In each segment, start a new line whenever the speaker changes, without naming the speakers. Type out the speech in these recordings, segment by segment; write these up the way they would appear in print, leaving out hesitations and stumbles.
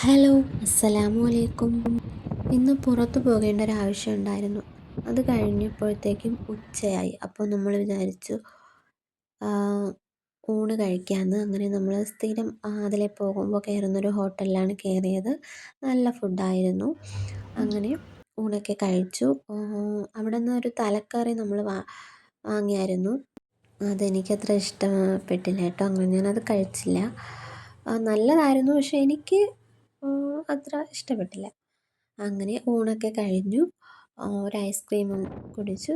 Hello, അസ്സലാമു അലൈക്കും. ഇന്ന് പുറത്ത് പോകേണ്ട ഒരാവശ്യം ഉണ്ടായിരുന്നു. അത് കഴിഞ്ഞപ്പോഴത്തേക്കും ഉച്ചയായി. അപ്പോൾ നമ്മൾ വിചാരിച്ചു ഊണ് കഴിക്കാമെന്ന്. അങ്ങനെ നമ്മൾ സ്ഥിരം അതിലെ പോകുമ്പോൾ കയറുന്നൊരു ഹോട്ടലിലാണ് കയറിയത്. നല്ല ഫുഡായിരുന്നു. അങ്ങനെ ഊണൊക്കെ കഴിച്ചു. അവിടെ നിന്ന് ഒരു തലക്കറി നമ്മൾ വാങ്ങിയായിരുന്നു. അതെനിക്കത്ര ഇഷ്ടപ്പെട്ടില്ല കേട്ടോ. അങ്ങനെ ഞാനത് കഴിച്ചില്ല. നല്ലതായിരുന്നു, പക്ഷെ എനിക്ക് അത്ര ഇഷ്ടപ്പെട്ടില്ല. അങ്ങനെ ഊണൊക്കെ കഴിഞ്ഞു. ഒരു ഐസ്ക്രീമും കുടിച്ചു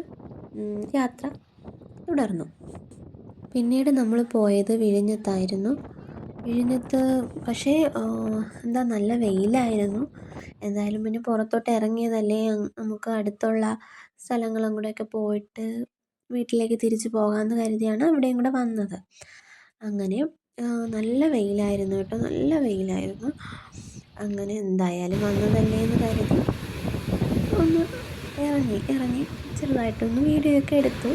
യാത്ര തുടർന്നു. പിന്നീട് നമ്മൾ പോയത് വിഴിഞ്ഞത്തായിരുന്നു. വിഴിഞ്ഞത്ത് പക്ഷേ എന്താ നല്ല വെയിലായിരുന്നു. എന്തായാലും പിന്നെ പുറത്തോട്ട് ഇറങ്ങിയതല്ലേ, നമുക്ക് അടുത്തുള്ള സ്ഥലങ്ങളും കൂടെയൊക്കെ പോയിട്ട് വീട്ടിലേക്ക് തിരിച്ച് പോകാമെന്ന് കരുതിയാണ് അവിടെയും കൂടെ വന്നത്. അങ്ങനെ നല്ല വെയിലായിരുന്നു കേട്ടോ, നല്ല വെയിലായിരുന്നു. അങ്ങനെ എന്തായാലും വന്നതല്ലേ എന്ന് കരുതി ഒന്ന് ഇറങ്ങി ചെറുതായിട്ടൊന്ന് വീഡിയോ ഒക്കെ എടുത്തു.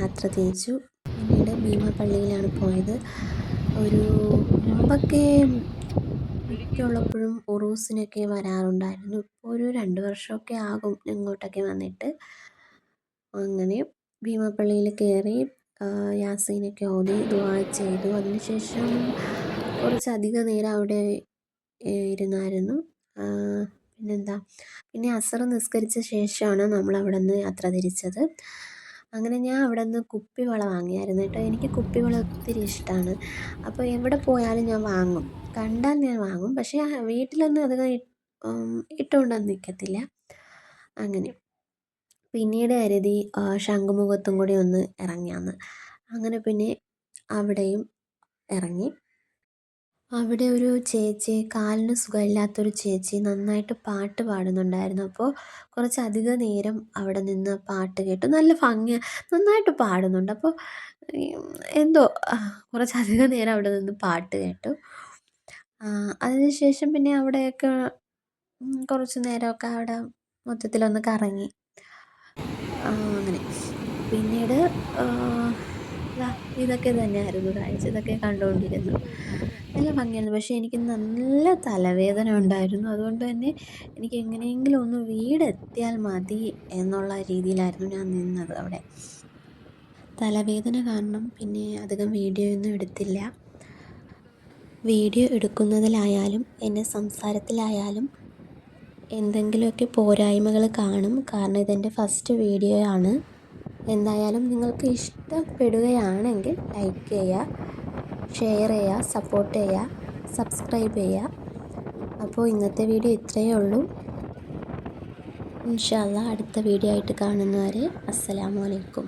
യാത്ര തിരിച്ചു. പിന്നീട് ഭീമാപള്ളിയിലാണ് പോയത്. മുമ്പൊക്കെ മിക്കുള്ളപ്പോഴും ഉറൂസിനൊക്കെ വരാറുണ്ടായിരുന്നു. ഇപ്പോൾ ഒരു 2 വർഷമൊക്കെ ആകും ഇങ്ങോട്ടൊക്കെ വന്നിട്ട്. അങ്ങനെ ഭീമാപള്ളിയിൽ കയറി യാസീനൊക്കെ ഓതി ദുആ ചെയ്തു. അതിനുശേഷം കുറച്ചധികം നേരം അവിടെ ഇരുന്നായിരുന്നു. പിന്നെ അസർ നിസ്കരിച്ച ശേഷമാണ് നമ്മൾ അവിടെ നിന്ന് യാത്ര തിരിച്ചത്. അങ്ങനെ ഞാൻ അവിടെ നിന്ന് കുപ്പിവള വാങ്ങിയായിരുന്നു കേട്ടോ. എനിക്ക് കുപ്പിവള ഒത്തിരി ഇഷ്ടമാണ്. അപ്പോൾ എവിടെ പോയാലും ഞാൻ വാങ്ങും. കണ്ടാൽ ഞാൻ വാങ്ങും, പക്ഷേ വീട്ടിലൊന്നും അധികം ഇട്ടുകൊണ്ടൊന്നും നിൽക്കത്തില്ല. അങ്ങനെ പിന്നീട് കരുതി ശംഖുമുഖത്തും കൂടി ഒന്ന് ഇറങ്ങിയാന്ന്. അങ്ങനെ പിന്നെ അവിടെയും ഇറങ്ങി. അവിടെ ഒരു ചേച്ചി, കാലിന് സുഖമില്ലാത്തൊരു ചേച്ചി നന്നായിട്ട് പാട്ട് പാടുന്നുണ്ടായിരുന്നു. അപ്പോൾ കുറച്ചധികം നേരം അവിടെ നിന്ന് പാട്ട് കേട്ടു. നല്ല നന്നായിട്ട് പാടുന്നുണ്ട്. അപ്പോൾ എന്തോ കുറച്ചധികം നേരം അവിടെ നിന്ന് പാട്ട് കേട്ടു. അതിനുശേഷം പിന്നെ അവിടെയൊക്കെ കുറച്ച് നേരമൊക്കെ അവിടെ മൊത്തത്തിലൊന്ന് കറങ്ങി. അങ്ങനെ പിന്നീട് ഇതൊക്കെ തന്നെയായിരുന്നു കാഴ്ച. ഇതൊക്കെ കണ്ടുകൊണ്ടിരുന്നു. നല്ല ഭംഗിയായിരുന്നു. പക്ഷേ എനിക്ക് നല്ല തലവേദന ഉണ്ടായിരുന്നു. അതുകൊണ്ട് തന്നെ എനിക്ക് എങ്ങനെയെങ്കിലും ഒന്ന് വീടെത്തിയാൽ മതി എന്നുള്ള രീതിയിലായിരുന്നു ഞാൻ നിന്നത് അവിടെ. തലവേദന കാരണം പിന്നെ അധികം വീഡിയോ ഒന്നും എടുത്തില്ല. വീഡിയോ എടുക്കുന്നതിലായാലും എൻ്റെ സംസാരത്തിലായാലും എന്തെങ്കിലുമൊക്കെ പോരായ്മകൾ കാണും. കാരണം ഇതെൻ്റെ ഫസ്റ്റ് വീഡിയോ ആണ്. എന്തായാലും നിങ്ങൾക്ക് ഇഷ്ടപ്പെടുകയാണെങ്കിൽ ലൈക്ക് ചെയ്യുക, ഷെയർ ചെയ്യുക, സപ്പോർട്ട് ചെയ്യുക, സബ്സ്ക്രൈബ് ചെയ്യുക. അപ്പോൾ ഇന്നത്തെ വീഡിയോ ഇത്രയേ ഉള്ളൂ. ഇൻഷാ അല്ലാഹ് അടുത്ത വീഡിയോ ആയിട്ട് കാണുന്നവരെ അസ്സലാമു അലൈക്കും.